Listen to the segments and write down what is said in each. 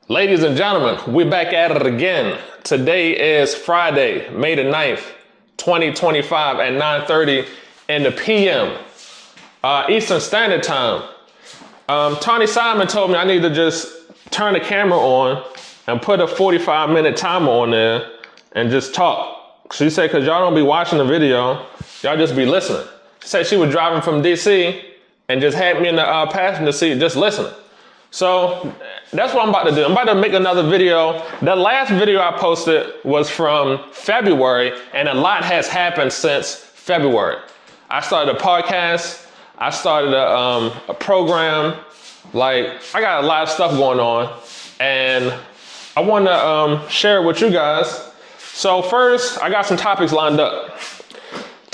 Ladies and gentlemen, we're back at it again. Today is Friday, May the 9th, 2025 at 9:30 in the PM, Eastern Standard Time. Tony Simon told me I need to just turn the camera on and put a 45-minute timer on there and just talk. She said, because y'all don't be watching the video, y'all just be listening. She said she was driving from DC and just had me in the passenger seat just listening. So that's what I'm about to do. I'm about to make another video. The last video I posted was from February, and a lot has happened since February. I started a podcast. I started a program. Like, I got a lot of stuff going on, and I want to share it with you guys. So first, I got some topics lined up.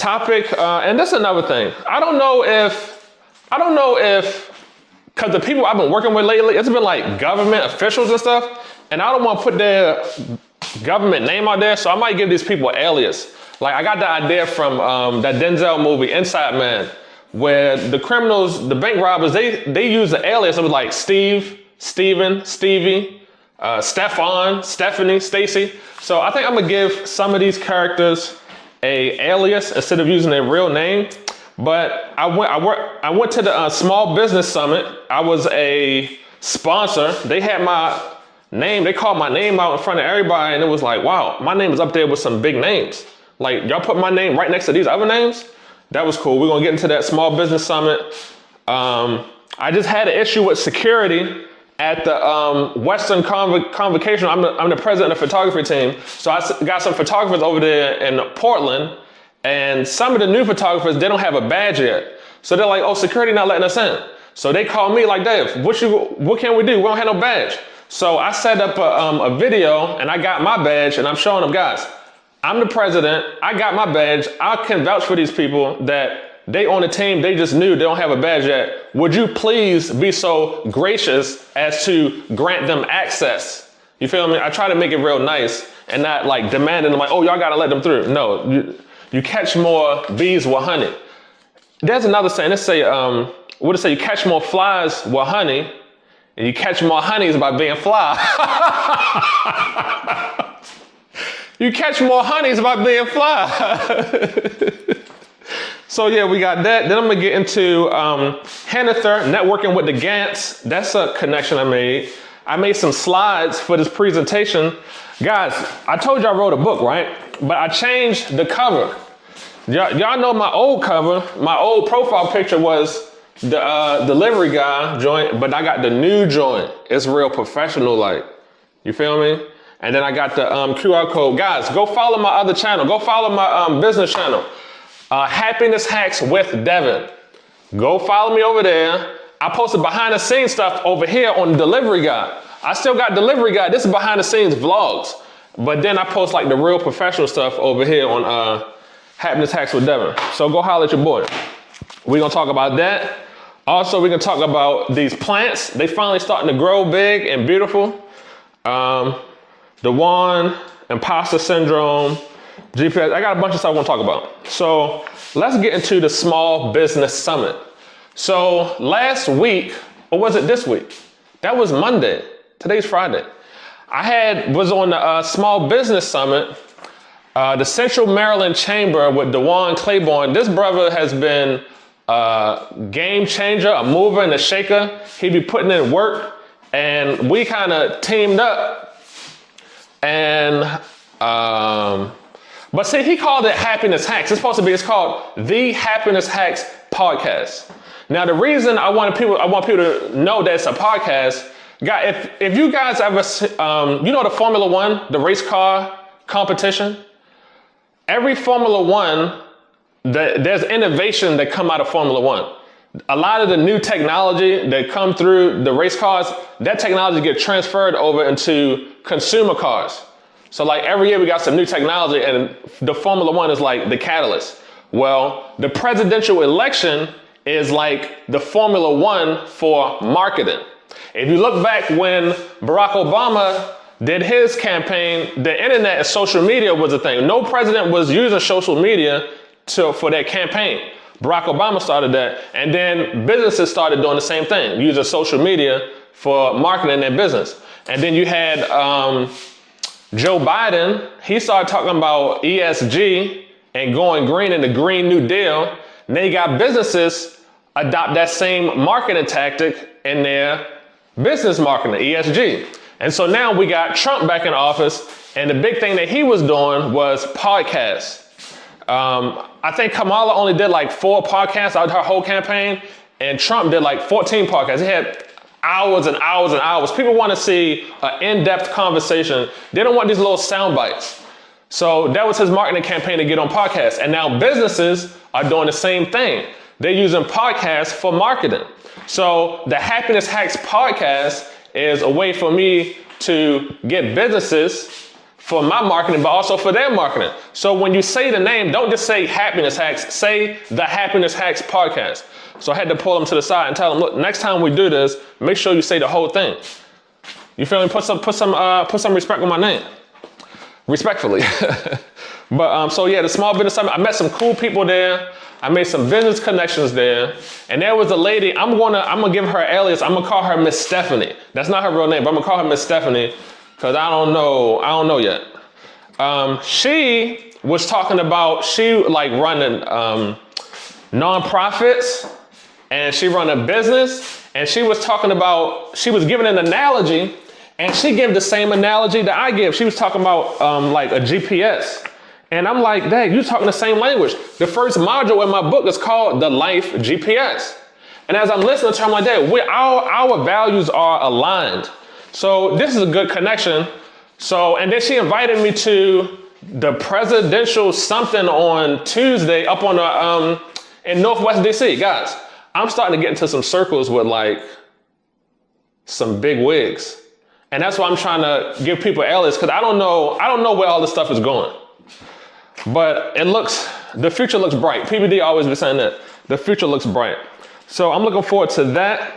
And this is another thing. I don't know if because the people I've been working with lately, it's been like government officials and stuff, and I don't want to put their government name out there, so I might give these people an alias. Like, I got the idea from that Denzel movie, Inside Man, where the criminals, the bank robbers, they use the alias. It was like Steve, Steven, Stevie, Stefan, Stephanie, Stacy. So I think I'm gonna give some of these characters a alias instead of using their real name. But I went to the Small Business Summit. I was a sponsor. They had my name. They called my name out in front of everybody, and it was like, wow, my name is up there with some big names. Like, y'all put my name right next to these other names? That was cool. We're gonna get into that Small Business Summit. I just had an issue with security at the Western Convocation. I'm the president of the photography team. So I got some photographers over there in Portland. And some of the new photographers, they don't have a badge yet. So they're like, oh, security not letting us in. So they called me like, Dave, what can we do? We don't have no badge. So I set up a video and I got my badge and I'm showing them, guys, I'm the president. I got my badge. I can vouch for these people that they on the team, they just knew they don't have a badge yet. Would you please be so gracious as to grant them access? You feel me? I try to make it real nice and not like demanding them like, oh, y'all gotta let them through. No. You catch more bees with honey. There's another saying. Let's say, what it say? You catch more flies with honey, and you catch more honeys by being fly. You catch more honeys by being fly. So yeah, we got that. Then I'm gonna get into Hannither, networking with the Gants. That's a connection I made. I made some slides for this presentation. Guys, I told you I wrote a book, right? But I changed the cover. Y'all know my old cover, my old profile picture was the delivery guy joint, but I got the new joint. It's real professional, like, you feel me? And then I got the QR code. Guys, go follow my other channel. Go follow my business channel, Happiness Hacks with Devin. Go follow me over there. I posted behind the scenes stuff over here on Delivery Guy. I still got Delivery Guy. This is behind the scenes vlogs. But then I post like the real professional stuff over here on Happiness Hacks with Devin. So go holler at your boy. We're gonna talk about that. Also, we're gonna talk about these plants. They finally starting to grow big and beautiful. The One, imposter syndrome, GPS. I got a bunch of stuff I wanna talk about. So let's get into the Small Business Summit. So last week, or was it this week? That was Monday. Today's Friday. I was on the Small Business Summit, the Central Maryland Chamber with DeJuan Claiborne. This brother has been a game changer, a mover and a shaker. He be putting in work, and we kind of teamed up. And, but see, he called it Happiness Hacks. It's called The Happiness Hacks Podcast. Now, the reason I want people to know that it's a podcast, guys, if you guys ever, you know the Formula One, the race car competition? Every Formula One, there's innovation that come out of Formula One. A lot of the new technology that come through the race cars, that technology gets transferred over into consumer cars. So like every year we got some new technology, and the Formula One is like the catalyst. Well, the presidential election is like the Formula One for marketing. If you look back when Barack Obama did his campaign, the internet and social media was a thing. No president was using social media for their campaign. Barack Obama started that, and then businesses started doing the same thing, using social media for marketing their business. And then you had Joe Biden. He started talking about ESG and going green in the Green New Deal. And then you got businesses adopt that same marketing tactic in their business marketing, ESG. And so now we got Trump back in office, and the big thing that he was doing was podcasts. I think Kamala only did like 4 podcasts out of her whole campaign, and Trump did like 14 podcasts. He had hours and hours and hours. People want to see an in-depth conversation. They don't want these little sound bites. So that was his marketing campaign to get on podcasts. And now businesses are doing the same thing. They're using podcasts for marketing. So the Happiness Hacks podcast is a way for me to get businesses for my marketing, but also for their marketing. So when you say the name, don't just say Happiness Hacks, say the Happiness Hacks podcast. So I had to pull them to the side and tell them, look, next time we do this, make sure you say the whole thing. You feel me? Put some respect on my name. Respectfully. But so yeah, the Small Business Summit, I met some cool people there. I made some business connections there. And there was a lady, I'm gonna give her an alias. I'm gonna call her Miss Stephanie. That's not her real name, but I'm gonna call her Miss Stephanie because I don't know yet. She was talking about, she like running nonprofits, and she run a business, and she was talking about, she was giving an analogy, and she gave the same analogy that I give. She was talking about like a GPS. And I'm like, dang, you're talking the same language. The first module in my book is called The Life GPS. And as I'm listening to her, I'm like, dang, our values are aligned. So this is a good connection. So, and then she invited me to the presidential something on Tuesday up on the, in Northwest DC. Guys, I'm starting to get into some circles with like some big wigs. And that's why I'm trying to give people alias, because I don't know where all this stuff is going. But the future looks bright. PBD always been saying that. The future looks bright. So I'm looking forward to that.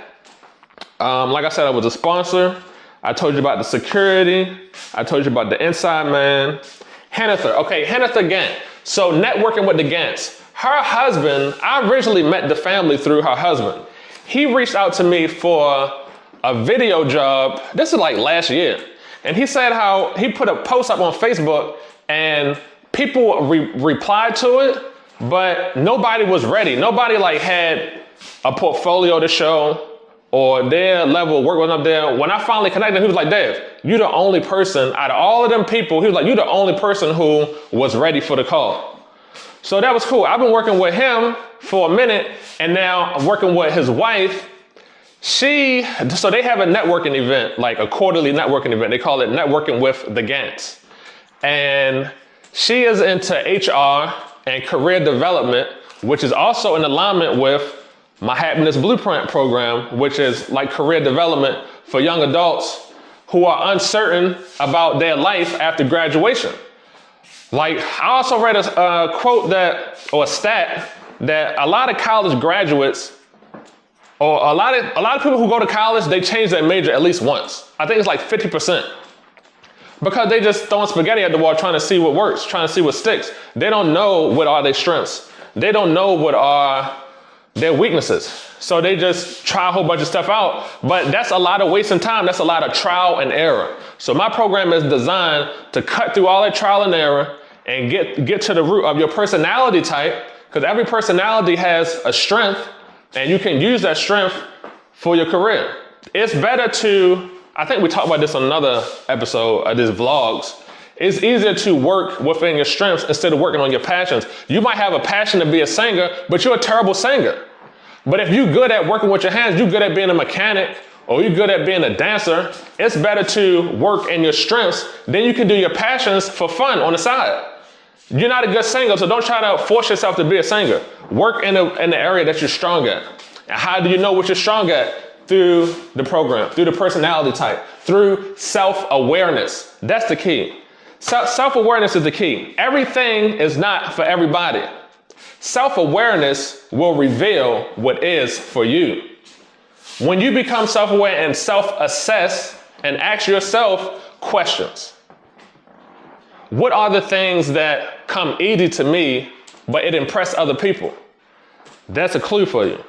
Like I said, I was a sponsor. I told you about the security. I told you about the inside man. Hannatha. Okay, Hannatha Gant. So networking with the Gants. Her husband, I originally met the family through her husband. He reached out to me for a video job. This is like last year. And he said how he put a post up on Facebook and people replied to it, but nobody was ready. Nobody like had a portfolio to show or their level of work wasn't up there. When I finally connected, he was like, Dev, you're the only person out of all of them people, he was like, you're the only person who was ready for the call. So that was cool. I've been working with him for a minute, and now I'm working with his wife. So they have a networking event, like a quarterly networking event. They call it Networking with the Gants. And she is into HR and career development, which is also in alignment with my Happiness Blueprint program, which is like career development for young adults who are uncertain about their life after graduation. Like, I also read a quote or a stat that a lot of college graduates, or a lot of people who go to college, they change their major at least once. I think it's like 50%. Because they just throwing spaghetti at the wall trying to see what works, trying to see what sticks. They don't know what are their strengths. They don't know what are their weaknesses. So they just try a whole bunch of stuff out. But that's a lot of wasting time. That's a lot of trial and error. So my program is designed to cut through all that trial and error and get to the root of your personality type, because every personality has a strength and you can use that strength for your career. It's better to, I think we talked about this on another episode of this vlogs. It's easier to work within your strengths instead of working on your passions. You might have a passion to be a singer, but you're a terrible singer. But if you're good at working with your hands, you're good at being a mechanic, or you're good at being a dancer, it's better to work in your strengths. Then you can do your passions for fun on the side. You're not a good singer, so don't try to force yourself to be a singer. Work in the area that you're strong at. And how do you know what you're strong at? Through the program, through the personality type, through self-awareness. That's the key. Self-awareness is the key. Everything is not for everybody. Self-awareness will reveal what is for you. When you become self-aware and self-assess and ask yourself questions. What are the things that come easy to me, but it impress other people? That's a clue for you.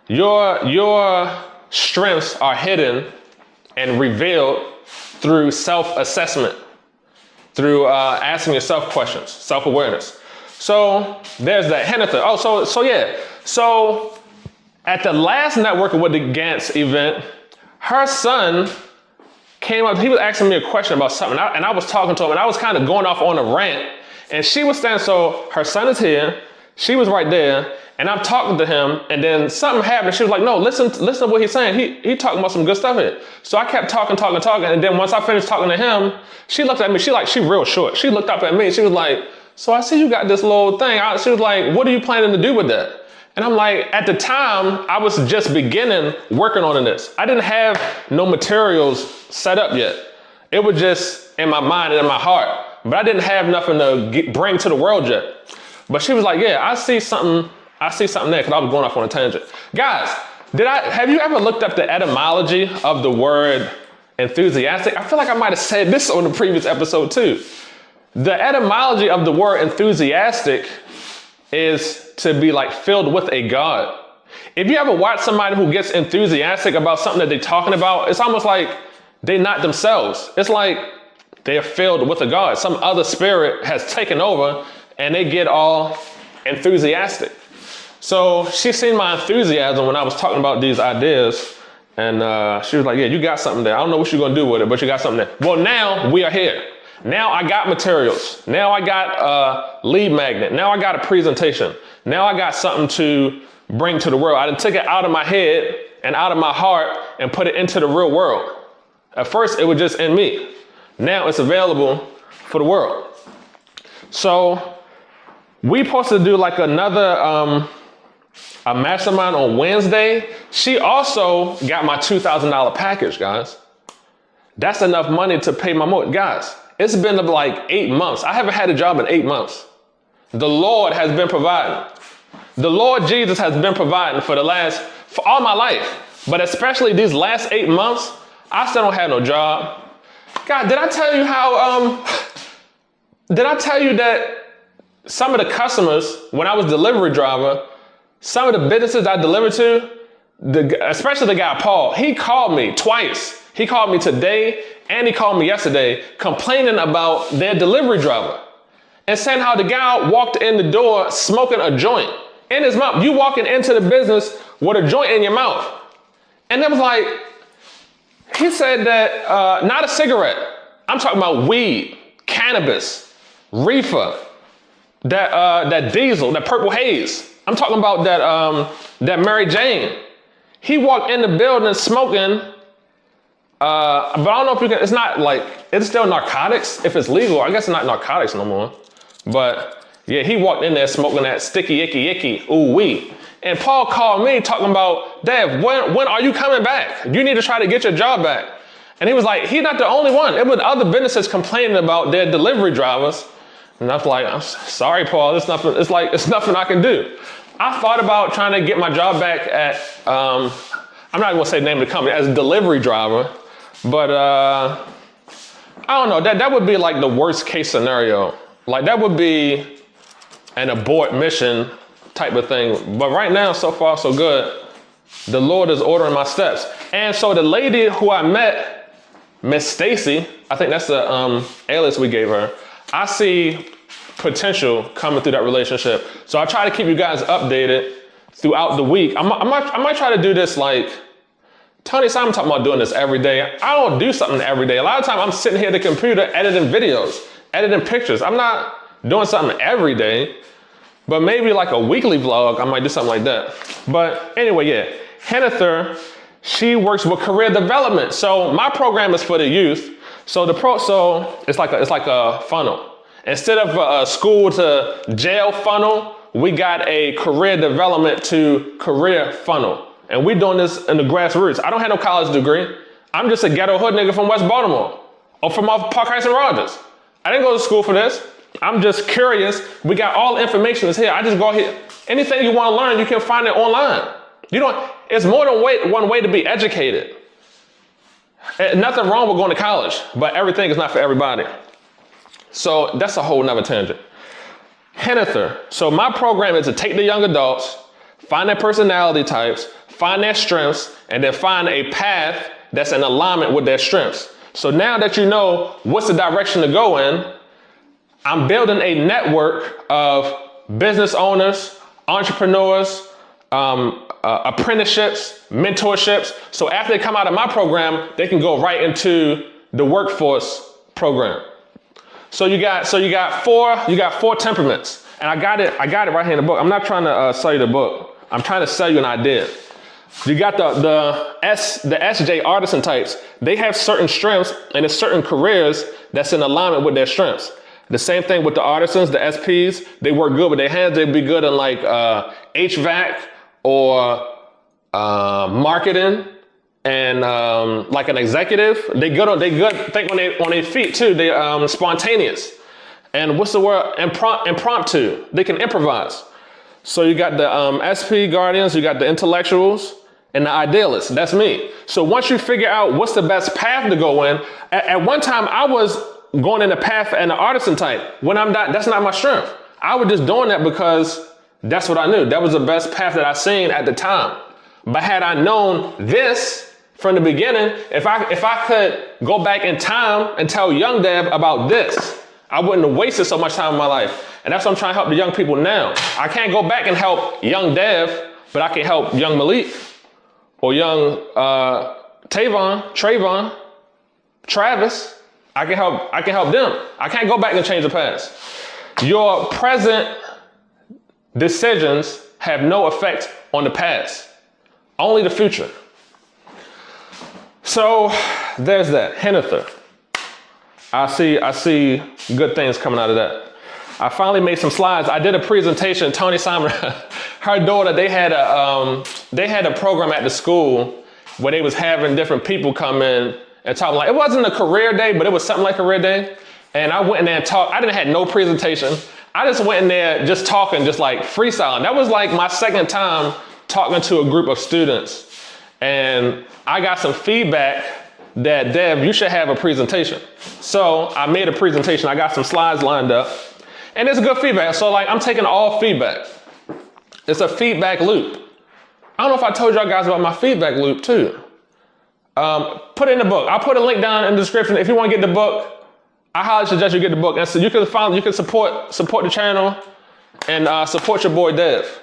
Your strengths are hidden and revealed through self-assessment, through asking yourself questions, self-awareness. So there's that. Hennifer. Oh, so at the last networking with the Gantz event, her son came up. He was asking me a question about something, and I was talking to him, and I was kind of going off on a rant. And she was standing. So her son is here. She was right there, and I'm talking to him. And then something happened. She was like, "No, listen to what he's saying. He talking about some good stuff here." So I kept talking. And then once I finished talking to him, she looked at me. She real short. She looked up at me. She was like, "So I see you got this little thing." She was like, "What are you planning to do with that?" And I'm like, at the time, I was just beginning working on this. I didn't have no materials set up yet. It was just in my mind and in my heart, but I didn't have nothing to bring to the world yet. But she was like, "Yeah, I see something there," because I was going off on a tangent. Guys, have you ever looked up the etymology of the word enthusiastic? I feel like I might have said this on the previous episode too. The etymology of the word enthusiastic is to be like filled with a God. If you ever watch somebody who gets enthusiastic about something that they're talking about, it's almost like they're not themselves. It's like they're filled with a God. Some other spirit has taken over and they get all enthusiastic. So she seen my enthusiasm when I was talking about these ideas, and she was like, "Yeah, you got something there. I don't know what you're gonna do with it, but you got something there." Well, now we are here. Now I got materials. Now I got a lead magnet. Now I got a presentation. Now I got something to bring to the world. I done took it out of my head and out of my heart and put it into the real world. At first it was just in me. Now it's available for the world. So we supposed to do like another a mastermind on Wednesday. She also got my $2,000 package, guys. That's enough money to pay my mortgage. Guys, it's been like 8 months. I haven't had a job in 8 months. The Lord has been providing. The Lord Jesus has been providing for all my life. But especially these last 8 months, I still don't have no job. God, did I tell you that some of the customers, when I was delivery driver, some of the businesses I delivered to, especially the guy, Paul, he called me twice. He called me today and he called me yesterday complaining about their delivery driver and saying how the guy walked in the door smoking a joint in his mouth. You walking into the business with a joint in your mouth. And it was like, he said that, not a cigarette. I'm talking about weed, cannabis, reefer, that diesel, that purple haze. I'm talking about that Mary Jane. He walked in the building smoking, but I don't know if you can, it's not like, it's still narcotics if it's legal. I guess it's not narcotics no more. But yeah, he walked in there smoking that sticky, icky, ooh wee. And Paul called me talking about, "Dev, when are you coming back? You need to try to get your job back." And he was like, he's not the only one. It was other businesses complaining about their delivery drivers. And I was like, "I'm sorry, Paul, it's nothing I can do." I thought about trying to get my job back at, I'm not gonna say the name of the company, as a delivery driver, but I don't know, that would be like the worst case scenario. Like that would be an abort mission type of thing. But right now, so far, so good. The Lord is ordering my steps. And so the lady who I met, Miss Stacy, I think that's the alias we gave her, I see potential coming through that relationship. So I try to keep you guys updated throughout the week. I might try to do this like, Tony, so I'm talking about doing this every day. I don't do something every day. A lot of times I'm sitting here at the computer editing videos, editing pictures. I'm not doing something every day, but maybe like a weekly vlog, I might do something like that. But anyway, yeah, Hennifer, she works with career development. So my program is for the youth. So it's like a funnel. Instead of a school to jail funnel, we got a career development to career funnel. And we're doing this in the grassroots. I don't have no college degree. I'm just a ghetto hood nigga from West Baltimore or from off Park Heights and Rogers. I didn't go to school for this. I'm just curious. We got all the information is here. I just go here. Anything you want to learn, you can find it online. It's more than one way to be educated. Nothing wrong with going to college, but everything is not for everybody. So that's a whole nother tangent. Hennifer. So my program is to take the young adults, find their personality types, find their strengths, and then find a path that's in alignment with their strengths. So now that you know what's the direction to go in, I'm building a network of business owners, entrepreneurs, apprenticeships, mentorships. So after they come out of my program, they can go right into the workforce program. So you got four temperaments, and I got it right here in the book. I'm not trying to sell you the book. I'm trying to sell you an idea. You got the SJ artisan types. They have certain strengths and there's certain careers that's in alignment with their strengths. The same thing with the artisans, the SPs. They work good with their hands. They'd be good in like HVAC or marketing and like an executive. They good. Think on their feet too. They spontaneous. And what's the word? Impromptu. They can improvise. So you got the SP guardians. You got the intellectuals and the idealists. That's me. So once you figure out what's the best path to go in, at one time I was going in the path and the artisan type. When I'm not, that's not my strength. I was just doing that because that's what I knew. That was the best path that I seen at the time. But had I known this from the beginning, if I could go back in time and tell young Dev about this, I wouldn't have wasted so much time in my life. And that's what I'm trying to help the young people now. I can't go back and help young Dev, but I can help young Malik or young Trayvon, Travis. I can help them. I can't go back and change the past. Your present decisions have no effect on the past, only the future. So there's that. Hennifer. I see good things coming out of that. I finally made some slides. I did a presentation. Tony Simon, her daughter, they had a program at the school where they was having different people come in and talk. Like, it wasn't a career day, but it was something like a career day. And I went in there and talked. I didn't have no presentation. I just went in there just talking, just like freestyling. That was like my second time talking to a group of students. And I got some feedback that, Dev, you should have a presentation. So I made a presentation. I got some slides lined up. And it's good feedback. So like, I'm taking all feedback. It's a feedback loop. I don't know if I told y'all guys about my feedback loop too. Put it in the book. I'll put a link down in the description. If you want to get the book, I highly suggest you get the book. And so you can support the channel and support your boy Dev.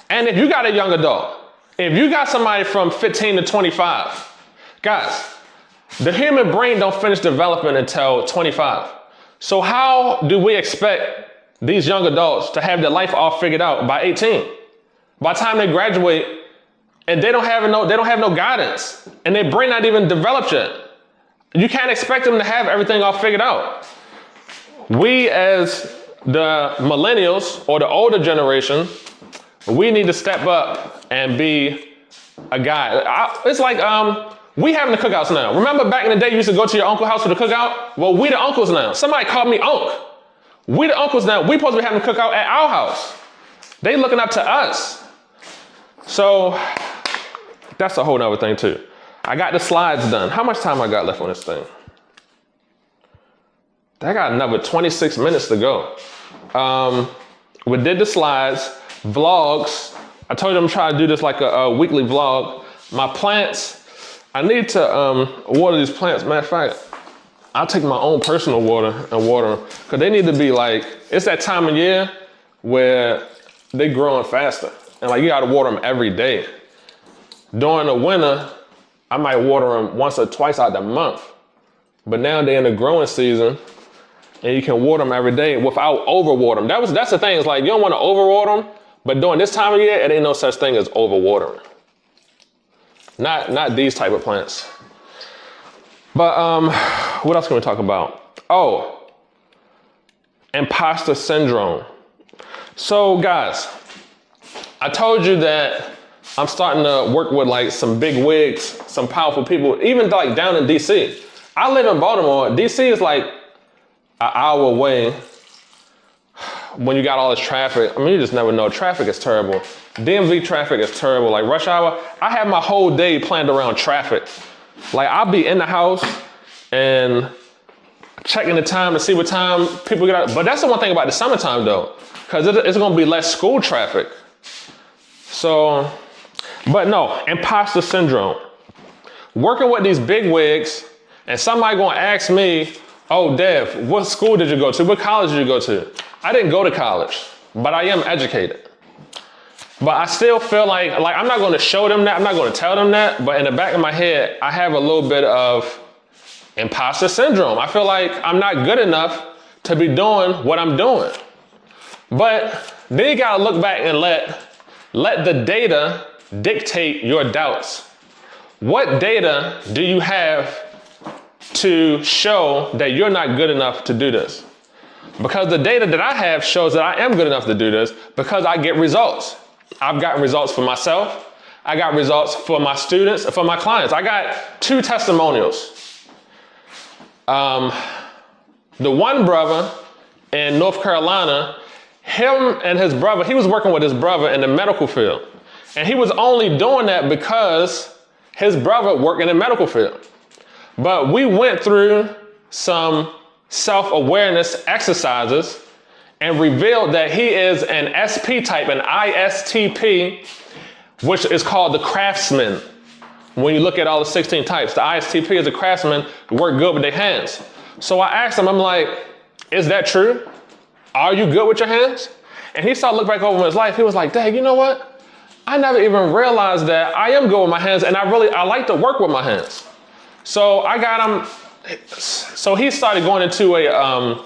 And if you got a young adult, if you got somebody from 15 to 25, guys, the human brain don't finish developing until 25. So how do we expect these young adults to have their life all figured out by 18? By the time they graduate, and they don't have no guidance, and their brain not even developed yet. You can't expect them to have everything all figured out. We as the millennials or the older generation, we need to step up and be a guy. It's like we having the cookouts now. Remember back in the day you used to go to your uncle's house for the cookout? Well, we the uncles now. Somebody called me Unc. We the uncles now. We supposed to be having the cookout at our house. They looking up to us. So that's a whole nother thing too. I got the slides done. How much time I got left on this thing? I got another 26 minutes to go. We did the slides, vlogs. I told you I'm trying to do this like a weekly vlog. My plants, I need to water these plants. Matter of fact, I'll take my own personal water and water them because they need to be like, it's that time of year where they growing faster. And like you gotta water them every day. During the winter, I might water them once or twice out the month. But now they're in the growing season and you can water them every day without overwater them. That's the thing, it's like you don't wanna overwater them, but during this time of year, it ain't no such thing as overwatering. Not these type of plants. But what else can we talk about? Oh, imposter syndrome. So guys, I told you that I'm starting to work with like some big wigs, some powerful people, even like down in DC. I live in Baltimore. DC is like an hour away. When you got all this traffic, I mean, you just never know. Traffic is terrible. DMV traffic is terrible. Like rush hour, I have my whole day planned around traffic. Like I'll be in the house and checking the time to see what time people get out. But that's the one thing about the summertime though, because it's gonna be less school traffic. So But no, imposter syndrome. Working with these big wigs, and somebody gonna ask me, oh, Dev, what school did you go to? What college did you go to? I didn't go to college, but I am educated. But I still feel like I'm not gonna show them that, I'm not gonna tell them that, but in the back of my head, I have a little bit of imposter syndrome. I feel like I'm not good enough to be doing what I'm doing. But then you gotta look back and let the data dictate your doubts. What data do you have to show that you're not good enough to do this? Because the data that I have shows that I am good enough to do this because I get results. I've gotten results for myself. I got results for my students and for my clients. I got 2 testimonials. The one brother in North Carolina, him and his brother, he was working with his brother in the medical field. And he was only doing that because his brother worked in the medical field. But we went through some self-awareness exercises and revealed that he is an SP type, an ISTP, which is called the craftsman. When you look at all the 16 types, the ISTP is a craftsman who work good with their hands. So I asked him, I'm like, is that true? Are you good with your hands? And he started looking back over his life. He was like, dang, you know what? I never even realized that I am good with my hands, and I like to work with my hands. So I got him, so he started going into a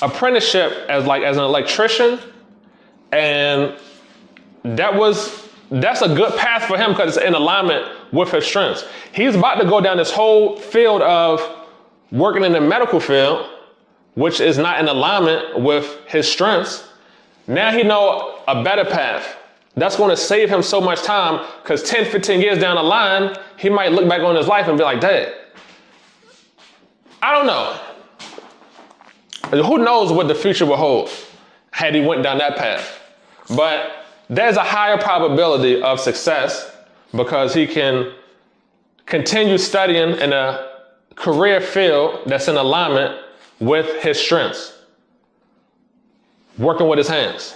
apprenticeship as an electrician, and that's a good path for him because it's in alignment with his strengths. He's about to go down this whole field of working in the medical field, which is not in alignment with his strengths. Now he know a better path. That's going to save him so much time because 10, 15 years down the line, he might look back on his life and be like, Dad, I don't know. Who knows what the future will hold had he went down that path. But there's a higher probability of success because he can continue studying in a career field that's in alignment with his strengths, working with his hands.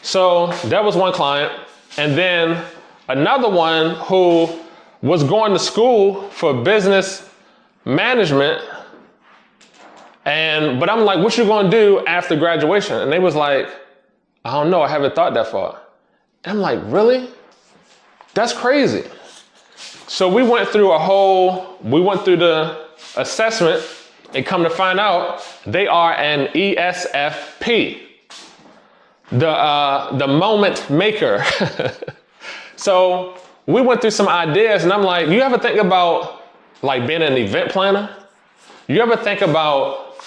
So that was one client. And then another one who was going to school for business management. But I'm like, what you gonna do after graduation? And they was like, I don't know, I haven't thought that far. And I'm like, really? That's crazy. So we went through the assessment, and come to find out, they are an ESFP. The moment maker. So we went through some ideas, and I'm like, you ever think about being an event planner? You ever think about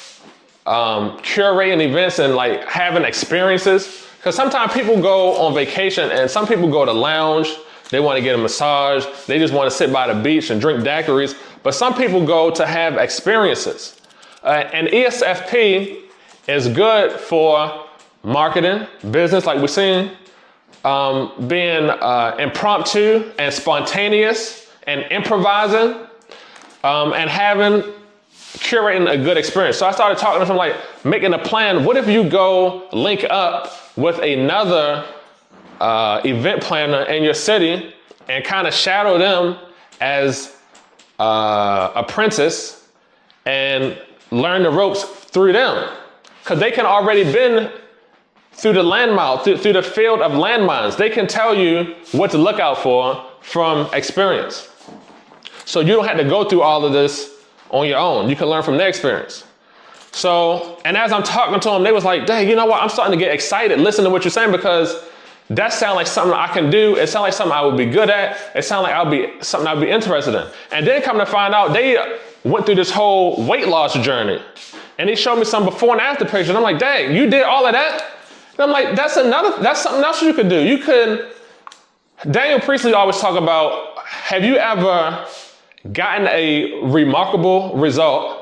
curating events and having experiences? Because sometimes people go on vacation and some people go to lounge, they want to get a massage, they just want to sit by the beach and drink daiquiris, but some people go to have experiences. And ESFP is good for marketing, business, like we're seeing, being impromptu and spontaneous and improvising, and curating a good experience. So I started talking to him, making a plan. What if you go link up with another event planner in your city and kind of shadow them as apprentice and learn the ropes through them? Because they can already been through the landmine, through the field of landmines. They can tell you what to look out for from experience. So you don't have to go through all of this on your own. You can learn from their experience. So, and as I'm talking to them, they was like, dang, you know what? I'm starting to get excited listening to what you're saying because that sounds like something I can do. It sounds like something I would be good at. It sounds like something I'd be interested in. And then come to find out, they went through this whole weight loss journey. And he showed me some before and after pictures. And I'm like, dang, you did all of that? And I'm like, that's something else you could do. Daniel Priestley always talk about, have you ever gotten a remarkable result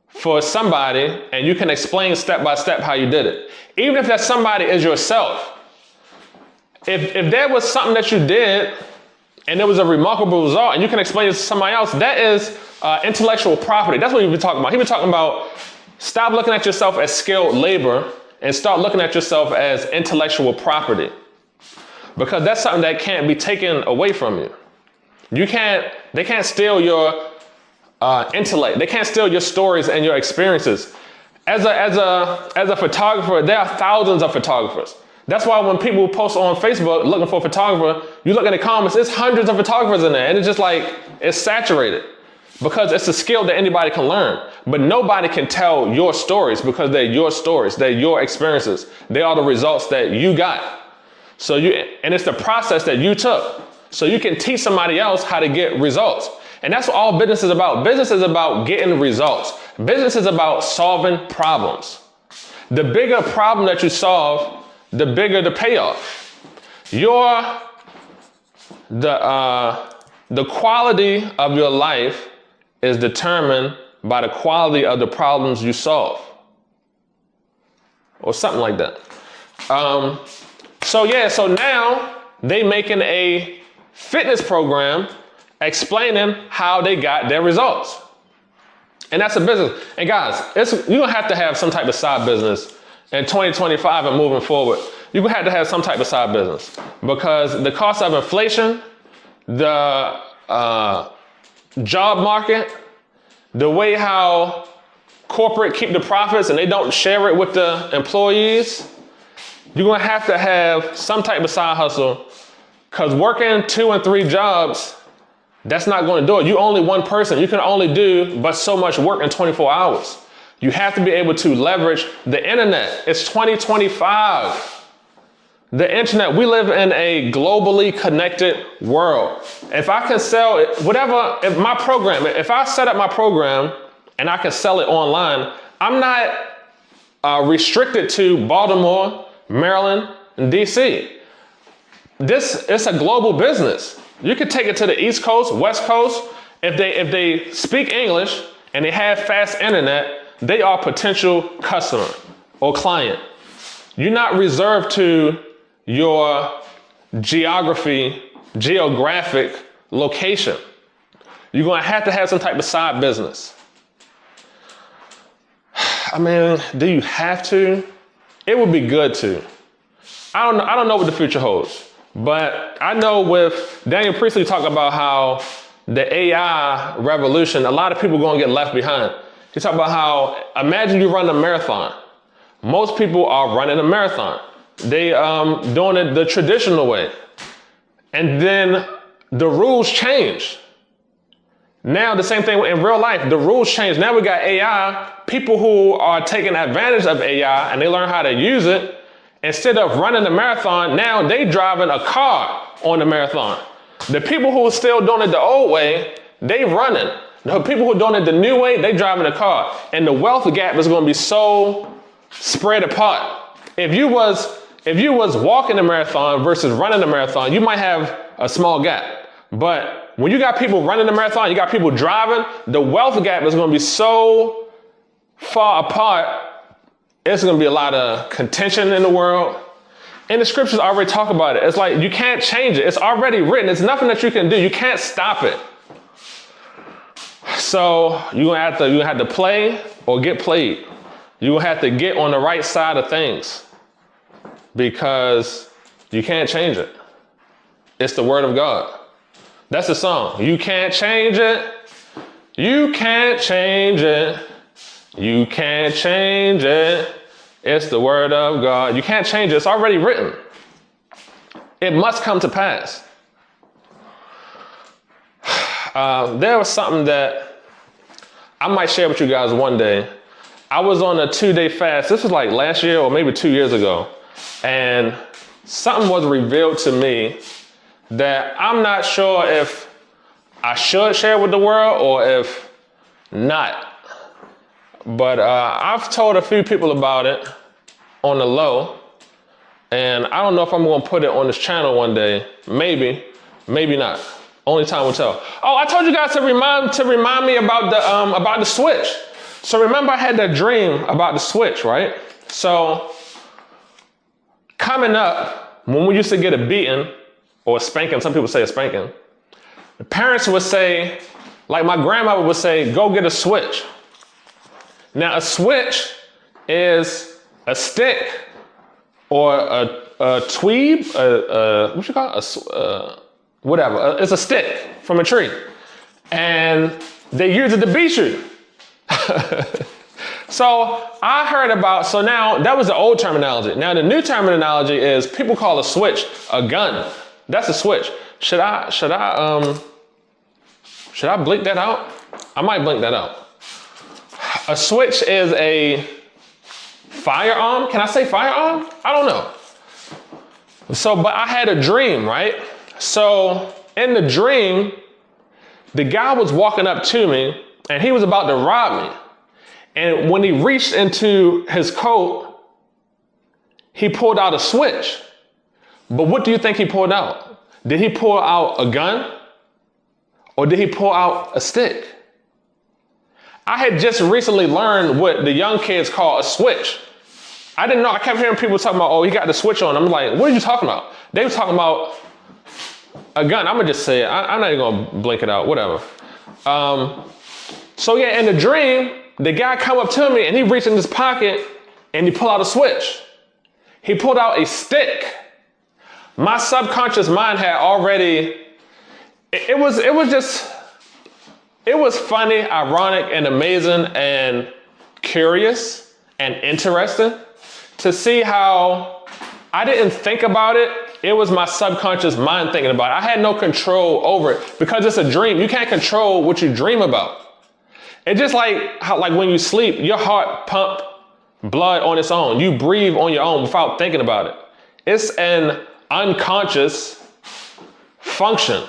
for somebody and you can explain step by step how you did it? Even if that somebody is yourself. If there was something that you did and there was a remarkable result and you can explain it to somebody else, that is intellectual property. That's what he was talking about. He was talking about stop looking at yourself as skilled labor and start looking at yourself as intellectual property. because that's something that can't be taken away from you. They can't steal your intellect. They can't steal your stories and your experiences. As a photographer, there are thousands of photographers. That's why when people post on Facebook looking for a photographer, you look in the comments, it's hundreds of photographers in there. And it's just like, it's saturated because it's a skill that anybody can learn. But nobody can tell your stories because they're your stories. They're your experiences. They are the results that you got. And it's the process that you took. So you can teach somebody else how to get results. And that's what all business is about. Business is about getting results. Business is about solving problems. The bigger problem that you solve, the bigger the payoff. The quality of your life is determined by the quality of the problems you solve. Or something like that. So now they making a fitness program explaining how they got their results. And that's a business. And guys, you're gonna have to have some type of side business in 2025 and moving forward. You're gonna have to have some type of side business because the cost of inflation, the job market, the way how corporate keep the profits and they don't share it with the employees, you're gonna have to have some type of side hustle because working 2 and 3 jobs, that's not going to do it. You're only one person. You can only do but so much work in 24 hours. You have to be able to leverage the internet. It's 2025. The internet, we live in a globally connected world. If I can sell it, if I set up my program and I can sell it online, I'm not restricted to Baltimore, Maryland, and DC. It's a global business. You could take it to the East Coast, West Coast. If they speak English and they have fast internet, they are a potential customer or client. You're not reserved to your geographic location. You're gonna have to have some type of side business. I mean, do you have to? It would be good to. I don't know what the future holds. But I know with Daniel Priestley talk about how the AI revolution, a lot of people are going to get left behind. He talked about how, imagine you run a marathon. Most people are running a marathon. They doing it the traditional way. And then the rules change. Now the same thing in real life, the rules change. Now we got AI, people who are taking advantage of AI and they learn how to use it. Instead of running the marathon, now they driving a car on the marathon. The people who are still doing it the old way, they running. The people who are doing it the new way, they driving a car. And the wealth gap is going to be so spread apart. If you was walking the marathon versus running the marathon, you might have a small gap. But when you got people running the marathon, you got people driving, the wealth gap is going to be so far apart. It's going to be a lot of contention in the world. And the scriptures already talk about it. It's like you can't change it. It's already written. There's nothing that you can do. You can't stop it. So you're going to have to play or get played. You're going to have to get on the right side of things because you can't change it. It's the word of God. That's the song. You can't change it. You can't change it. You can't change it. It's the word of God. You can't change it. It's already written. It must come to pass. There was something that I might share with you guys one day. I was on a 2-day fast. This was like last year or maybe 2 years ago. And something was revealed to me that I'm not sure if I should share with the world or if not. But I've told a few people about it on the low, and I don't know if I'm going to put it on this channel one day. Maybe not. Only time will tell. Oh, I told you guys to remind me about the switch. So remember, I had that dream about the switch, right? So coming up, when we used to get a beating or a spanking, some people say a spanking, the parents would say, like my grandmother would say, go get a switch. Now, a switch is a stick or tweed, what you call it? Whatever. It's a stick from a tree. And they use it to beat you. So I heard about, so now that was the old terminology. Now the new terminology is people call a switch a gun. That's a switch. Should I blink that out? I might blink that out. A switch is a firearm. Can I say firearm? I don't know. So, but I had a dream, right? So in the dream, the guy was walking up to me and he was about to rob me. And when he reached into his coat, he pulled out a switch. But what do you think he pulled out? Did he pull out a gun? Or did he pull out a stick? I had just recently learned what the young kids call a switch. I didn't know. I kept hearing people talking about, oh, he got the switch on. I'm like, what are you talking about? They were talking about a gun. I'm going to just say it. I'm not even going to blink it out. Whatever. So yeah, in the dream, the guy come up to me and he reached in his pocket and he pulled out a switch. He pulled out a stick. My subconscious mind had already, it was funny, ironic, and amazing, and curious, and interesting to see how I didn't think about it. It was my subconscious mind thinking about it. I had no control over it because it's a dream. You can't control what you dream about. It's just like how, like when you sleep, your heart pumps blood on its own. You breathe on your own without thinking about it. It's an unconscious function.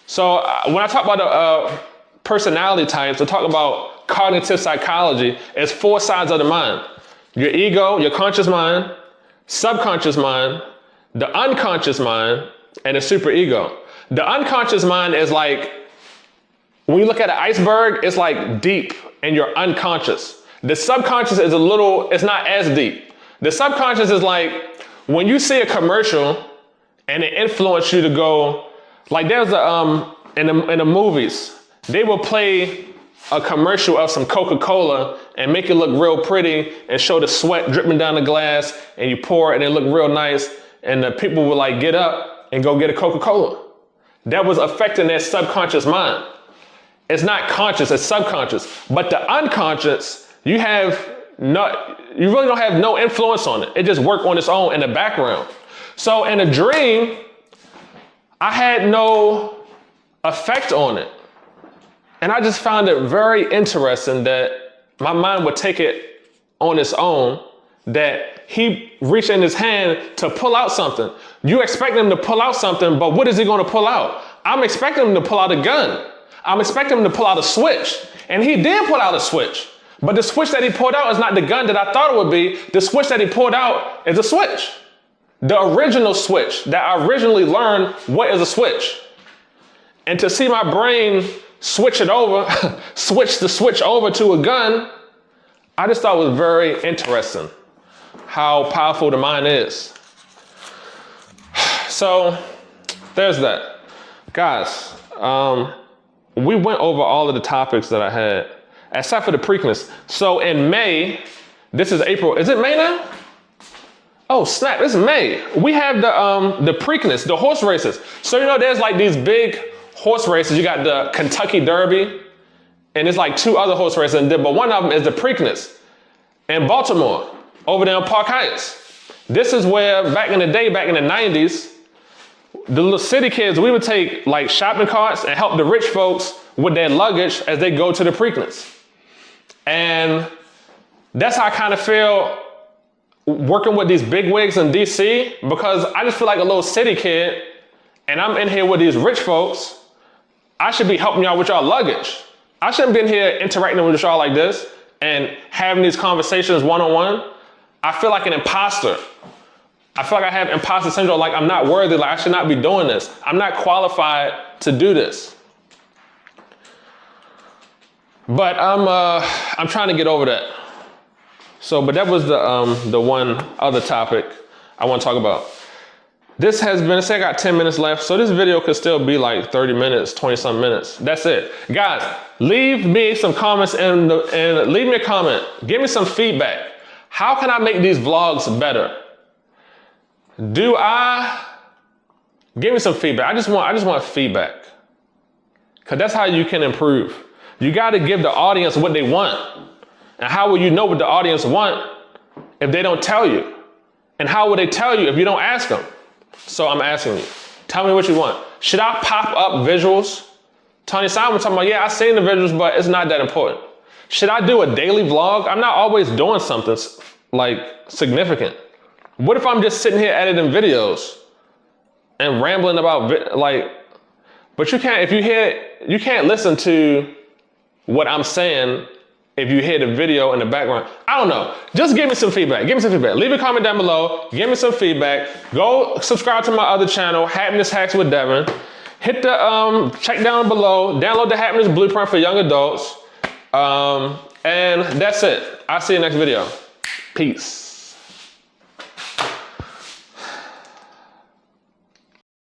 So when I talk about personality types, I talk about cognitive psychology. It's 4 sides of the mind: your ego, your conscious mind, subconscious mind, the unconscious mind, and the superego. The unconscious mind is like, when you look at an iceberg, it's like deep and you're unconscious. The subconscious is it's not as deep. The subconscious is like when you see a commercial and it influences you to go, like there's in the movies, they will play a commercial of some Coca-Cola and make it look real pretty and show the sweat dripping down the glass, and you pour it and it look real nice, and the people will like get up and go get a Coca-Cola. That was affecting their subconscious mind. It's not conscious, it's subconscious. But the unconscious, you really don't have no influence on it. It just works on its own in the background. So in a dream, I had no effect on it. And I just found it very interesting that my mind would take it on its own, that he reached in his hand to pull out something. You expect him to pull out something, but what is he going to pull out? I'm expecting him to pull out a gun. I'm expecting him to pull out a switch. And he did pull out a switch. But the switch that he pulled out is not the gun that I thought it would be. The switch that he pulled out is a switch. The original switch that I originally learned what is a switch. And to see my brain switch the switch over to a gun, I just thought it was very interesting how powerful the mind is. So there's that. Guys, we went over all of the topics that I had, except for the Preakness. So in May, this is April. Is it May now? Oh snap, it's May. We have the Preakness, the horse races. So there's like these big horse races. You got the Kentucky Derby, and it's like 2 other horse races, but one of them is the Preakness in Baltimore, over there in Park Heights. This is where back in the day, back in the 90s, the little city kids, we would take like shopping carts and help the rich folks with their luggage as they go to the Preakness. And that's how I kind of feel working with these big wigs in DC, because I just feel like a little city kid and I'm in here with these rich folks. I should be helping y'all with y'all luggage. I shouldn't be in here interacting with y'all like this and having these conversations one-on-one. I feel like an imposter. I feel like I have imposter syndrome, like I'm not worthy, like I should not be doing this. I'm not qualified to do this. But I'm trying to get over that. So, but that was the one other topic I want to talk about. This has been, say I got 10 minutes left, so this video could still be like 30 minutes, 20 some minutes. That's it. Guys, leave me some comments and leave me a comment. Give me some feedback. How can I make these vlogs better? Give me some feedback. I just want feedback. Cause that's how you can improve. You gotta give the audience what they want. And how will you know what the audience want if they don't tell you? And how will they tell you if you don't ask them? So I'm asking you, tell me what you want. Should I pop up visuals? Tony Simon talking about, yeah, I seen the visuals, but it's not that important. Should I do a daily vlog? I'm not always doing something like significant. What if I'm just sitting here editing videos and rambling about but you can't listen to what I'm saying if you hear the video in the background. I don't know. Just give me some feedback. Leave a comment down below. Give me some feedback. Go subscribe to my other channel, Happiness Hacks with Devin. Hit the check down below. Download the Happiness Blueprint for young adults. And that's it. I'll see you next video. Peace.